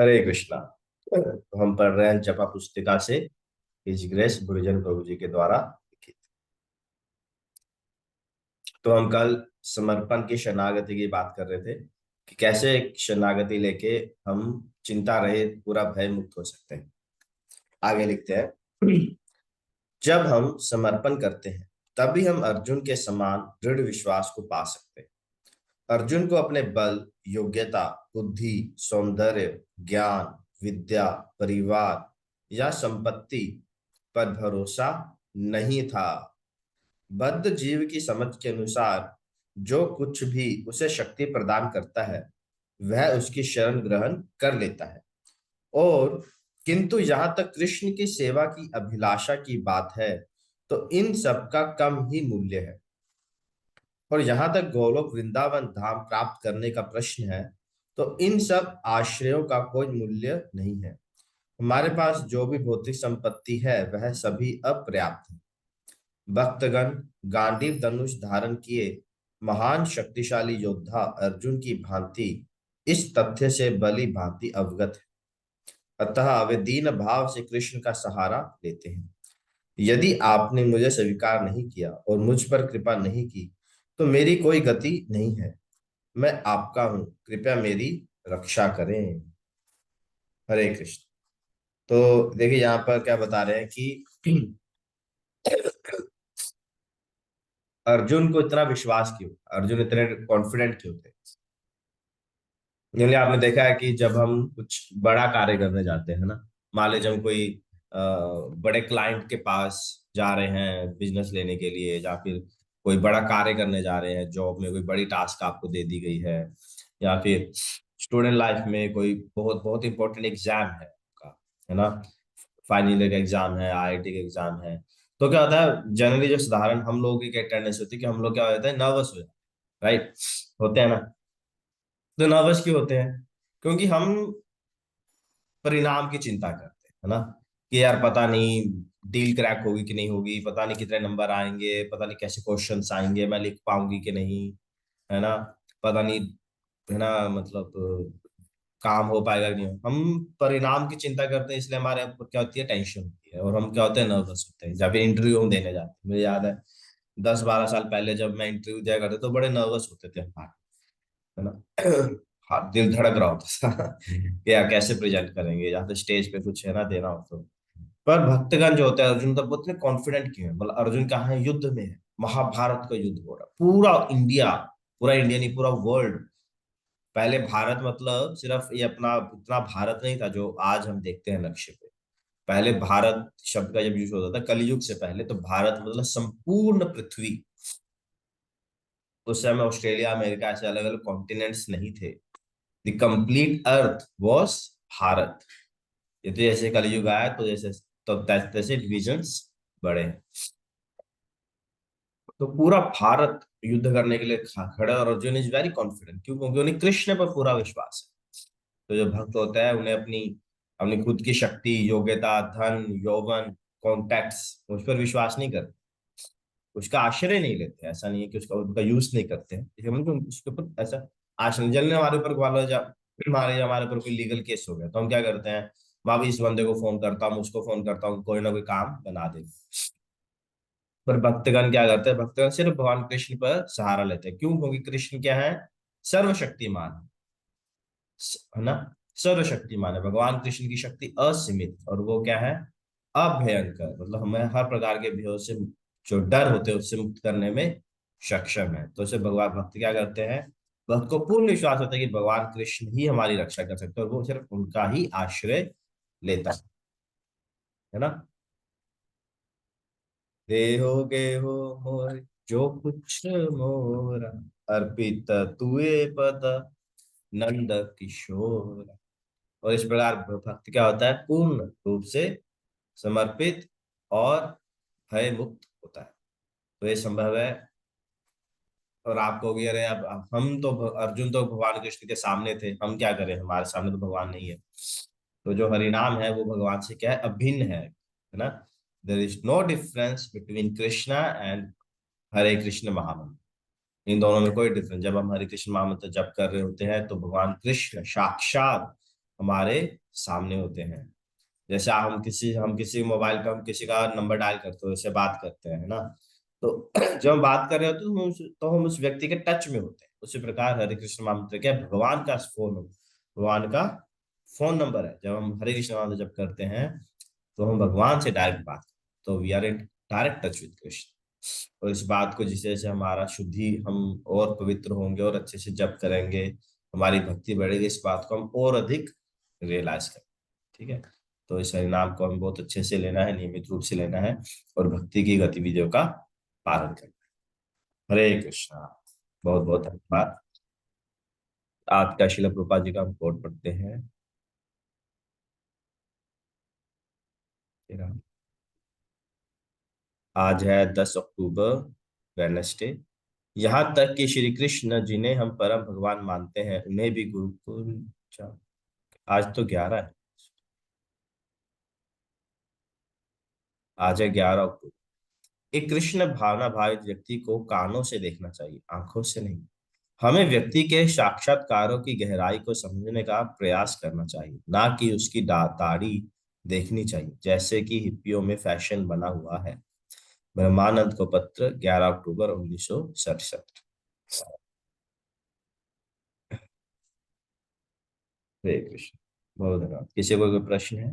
हरे कृष्णा। तो हम पढ़ रहे हैं जपा पुस्तिका से हिज ग्रेस गुरुजन प्रभु जी के द्वारा लिखित। तो हम कल समर्पण की शरणागति की बात कर रहे थे कि कैसे शरणागति लेके हम चिंता रहित पूरा भय मुक्त हो सकते हैं। आगे लिखते हैं, जब हम समर्पण करते हैं तभी हम अर्जुन के समान दृढ़ विश्वास को पा सकते हैं। अर्जुन को अपने बल, योग्यता, बुद्धि, सौंदर्य, ज्ञान, विद्या, परिवार या संपत्ति पर भरोसा नहीं था। बद्ध जीव की समझ के अनुसार जो कुछ भी उसे शक्ति प्रदान करता है वह उसकी शरण ग्रहण कर लेता है। और किंतु यहाँ तक कृष्ण की सेवा की अभिलाषा की बात है तो इन सब का कम ही मूल्य है। और यहाँ तक गोलोक वृंदावन धाम प्राप्त करने का प्रश्न है तो इन सब आश्रयों का कोई मूल्य नहीं है। हमारे पास जो भी भौतिक संपत्ति है वह सभी अपर्याप्त है। भक्तगण गांडीव धनुष धारण किए महान शक्तिशाली योद्धा अर्जुन की भांति इस तथ्य से भली भांति अवगत है। अतः वे दीन भाव से कृष्ण का सहारा लेते हैं। यदि आपने मुझे स्वीकार नहीं किया और मुझ पर कृपा नहीं की तो मेरी कोई गति नहीं है। मैं आपका हूं, कृपया मेरी रक्षा करें। हरे कृष्ण। तो देखिए यहाँ पर क्या बता रहे हैं कि अर्जुन को इतना विश्वास क्यों, अर्जुन इतने कॉन्फिडेंट क्यों थे। यानी आपने देखा है कि जब हम कुछ बड़ा कार्य करने जाते हैं ना, मान लीजिए हम कोई बड़े क्लाइंट के पास जा रहे हैं बिजनेस लेने के लिए, या फिर कोई बड़ा कार्य करने जा रहे हैं, जॉब में कोई बड़ी टास्क आपको दे दी गई है, या फिर स्टूडेंट लाइफ में कोई बहुत बहुत इंपॉर्टेंट एग्जाम है आपका, है ना, फाइनल ईयर का एग्जाम है, आईआईटी का एग्जाम है। तो क्या होता है, जनरली जो साधारण हम लोगों की क्या टेंडेंसी होती है कि हम लोग क्या हो जाते हैं, नर्वस हो जाते हैं, राइट, होते हैं ना। तो नर्वस क्यों होते हैं? क्योंकि हम परिणाम की चिंता करते हैं, है ना, कि यार पता नहीं डील क्रैक होगी कि नहीं होगी, पता नहीं कितने नंबर आएंगे, पता नहीं कैसे क्वेश्चंस आएंगे, मैं लिख पाऊंगी कि नहीं, है ना, पता नहीं, है ना, मतलब काम हो पाएगा कि नहीं। हम परिणाम की चिंता करते हैं, इसलिए हमारे ऊपर क्या होती है, टेंशन होती है, और हम क्या होते हैं, नर्वस होते हैं। जब इंटरव्यू हम देने जाते हैं, मुझे याद है 10-12 साल पहले जब मैं इंटरव्यू दिया करते तो बड़े नर्वस होते थे हम, है ना। हाँ, दिल धड़क रहा होता था कि यार कैसे प्रेजेंट करेंगे, या फिर स्टेज पे कुछ है ना देना हो तो। पर भक्तगण जो होते हैं, अर्जुन तक उतने कॉन्फिडेंट क्यों है? मतलब अर्जुन कहाँ है, युद्ध में है, महाभारत का युद्ध हो रहा है, पूरा इंडिया, पूरा इंडिया नहीं, पूरा वर्ल्ड। पहले भारत मतलब सिर्फ ये अपना इतना भारत नहीं था जो आज हम देखते हैं नक्शे पे। पहले भारत शब्द का जब यूज होता था कलयुग से पहले, तो भारत मतलब संपूर्ण पृथ्वी। उस समय ऑस्ट्रेलिया, अमेरिका ऐसे अलग अलग कॉन्टिनेंट्स नहीं थे। The complete earth was Bharat. ये तो जैसे कलयुग आया तो जैसे तो तैसे डिविजन्स बड़े हैं। तो पूरा भारत युद्ध करने के लिए खड़ा है, और अर्जुन इज वेरी कॉन्फिडेंट। क्यों? क्योंकि उन्हें कृष्ण पर पूरा विश्वास है। तो जो भक्त होता है उन्हें अपनी अपनी खुद की शक्ति, योग्यता, धन, यौवन, कॉन्टैक्ट्स, उस पर विश्वास नहीं करते, उसका आश्रय नहीं लेते। ऐसा नहीं है कि उसका उनका यूज नहीं करते हैं, इसलिए मतलब उसके ऊपर ऐसा आश्रय जलने हमारे ऊपर वाला हमारे ऊपर कोई लीगल केस हो गया तो हम क्या करते हैं, वहां भी इस बंदे को फोन करता हूँ, उसको फोन करता हूँ, कोई ना कोई काम बना दे। पर भक्तगण क्या करते हैं, भक्तगण सिर्फ भगवान कृष्ण पर सहारा लेते हैं। क्यों? क्योंकि कृष्ण क्या है, सर्वशक्तिमान है ना, सर्वशक्तिमान है। भगवान कृष्ण की शक्ति असीमित, और वो क्या है, अभयंकर, मतलब हमें हर प्रकार के भयों से, जो डर होते हैं उससे मुक्त करने में सक्षम है। तो इसे भगवान भक्त क्या करते हैं, भक्त को पूर्ण विश्वास होता है कि भगवान कृष्ण ही हमारी रक्षा कर सकते हैं, और वो सिर्फ उनका ही आश्रय लेता है ना। देहो गेहो मोर जो कुछ मोरा, अर्पित तुए पद नंद किशोर। और इस प्रकार भक्त क्या होता है, पूर्ण रूप से समर्पित और भय मुक्त होता है। तो ये संभव है। और आप कहोगे अरे अब हम तो अर्जुन तो भगवान कृष्ण के सामने थे, हम क्या करें, हमारे सामने तो भगवान नहीं है। तो जो हरिनाम है वो भगवान से क्या है, अभिन्न है ना। There is no difference between Krishna and Hare Krishna mahamantra. इन दोनों में कोई डिफरेंस, जब हम हरे कृष्ण महामंत्र जप कर रहे होते हैं तो भगवान कृष्ण साक्षात हमारे सामने होते हैं। जैसे हम किसी मोबाइल पे हम किसी का नंबर डायल करते हो, जैसे बात करते हैं ना, तो जब हम बात कर रहे होते हैं तो हम उस व्यक्ति के टच में होते हैं। उसी प्रकार हरे कृष्ण मंत्र क्या है? भगवान का फोन नंबर है। जब हम हरे कृष्ण मंत्र जब करते हैं तो हम भगवान से डायरेक्ट बात करते हैं, तो we are in direct touch with Krishna. और इस बात को जैसे जैसे हमारा शुद्धि, हम और पवित्र होंगे और अच्छे से जप करेंगे, हमारी भक्ति बढ़ेगी, इस बात को हम और अधिक रियलाइज करेंगे। ठीक है। तो इस हरिनाम को हमें बहुत अच्छे से लेना है, नियमित रूप से लेना है, और भक्ति की गतिविधियों का पालन करना है। हरे कृष्णा। बहुत बहुत धन्यवाद। आपका शिला प्रभुपाद जी का हम कोट पढ़ते हैं। तेरा आज है 10 अक्टूबर, वेडनेसडे। यहाँ तक कि श्री कृष्ण जिन्हें हम परम भगवान मानते हैं, उन्हें भी गुरुकुल। अच्छा, आज तो 11 है। आज है 11 अक्टूबर। एक कृष्ण भावना भावित व्यक्ति को कानों से देखना चाहिए, आंखों से नहीं। हमें व्यक्ति के साक्षात्कारों की गहराई को समझने का प्रयास करना चाहिए, ना कि उसकी दाढ़ी देखनी चाहिए, जैसे कि हिप्पियों में फैशन बना हुआ है। ब्रह्मानंद को पत्र, 11 अक्टूबर 1967। हरे कृष्ण। बहुत धन्यवाद। किसी को कोई प्रश्न है?